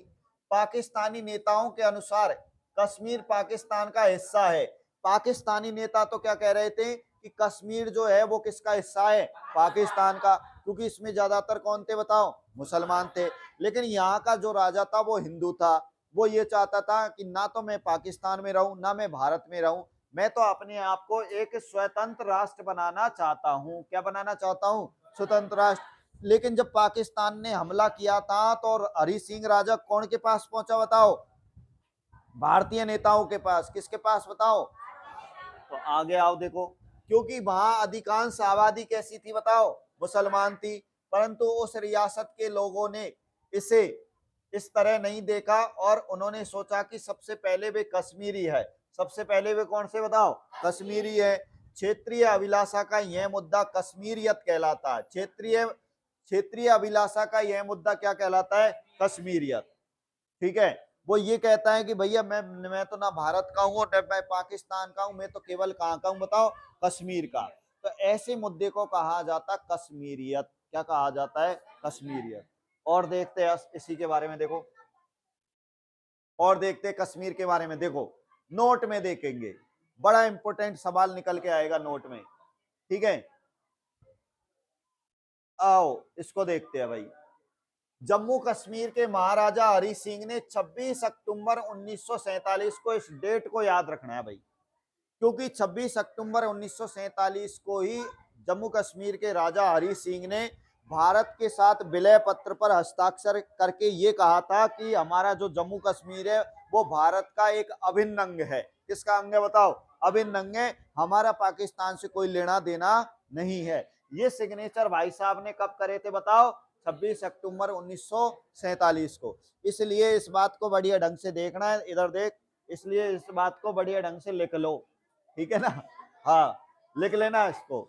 पाकिस्तानी नेताओं के अनुसार कश्मीर पाकिस्तान का हिस्सा है। पाकिस्तानी नेता तो क्या कह रहे थे कि कश्मीर जो है वो किसका हिस्सा है? पाकिस्तान का, क्योंकि इसमें ज्यादातर कौन थे बताओ? मुसलमान थे। लेकिन यहाँ का जो राजा था वो हिंदू था। वो ये चाहता था कि ना तो मैं पाकिस्तान में रहूं ना मैं भारत में रहूं, मैं तो अपने आप को एक स्वतंत्र राष्ट्र बनाना चाहता हूं। क्या बनाना चाहता हूं? स्वतंत्र राष्ट्र। लेकिन जब पाकिस्तान ने हमला किया था तो हरि सिंह राजा कौन के पास पहुंचा बताओ? भारतीय नेताओं के पास। किसके पास बताओ? तो आगे आओ देखो, क्योंकि वहां अधिकांश आबादी कैसी थी बताओ? मुसलमान थी। परंतु उस रियासत के लोगों ने इसे इस तरह नहीं देखा और उन्होंने सोचा कि सबसे पहले वे कश्मीरी है। सबसे पहले वे कौन से बताओ? कश्मीरी है। क्षेत्रीय अभिलाषा का यह मुद्दा कश्मीरियत कहलाता है। क्षेत्रीय क्षेत्रीय अभिलाषा का यह मुद्दा क्या कहलाता है? कश्मीरियत। ठीक है। वो ये कहता है कि भैया मैं तो ना भारत का हूँ और मैं पाकिस्तान का हूँ, मैं तो केवल कहाँ का हूँ बताओ? कश्मीर का। तो ऐसे मुद्दे को कहा जाता कश्मीरियत। क्या कहा जाता है? कश्मीरियत। और देखते हैं इसी के बारे में, देखो और देखते हैं कश्मीर के बारे में। देखो नोट में देखेंगे, बड़ा इंपॉर्टेंट सवाल निकल के आएगा नोट में। ठीक है, आओ इसको देखते हैं भाई। जम्मू कश्मीर के महाराजा हरि सिंह ने 26 अक्टूबर 1947 को, इस डेट को याद रखना है भाई, क्योंकि 26 अक्टूबर 1947 को ही जम्मू कश्मीर के राजा हरि सिंह ने भारत के साथ विलय पत्र पर हस्ताक्षर करके ये कहा था कि हमारा जो जम्मू कश्मीर है वो भारत का एक अभिन्न अंग है। किसका अंग है बताओ? अभिन्न अंग है। हमारा पाकिस्तान से कोई लेना देना नहीं है। ये सिग्नेचर भाई साहब ने कब करे थे बताओ? 26 अक्टूबर 1947 को। इसलिए इस बात को बढ़िया ढंग से देखना है, इधर देख, इसलिए इस बात को बढ़िया ढंग से लिख लो। ठीक है ना? हाँ, लिख लेना इसको।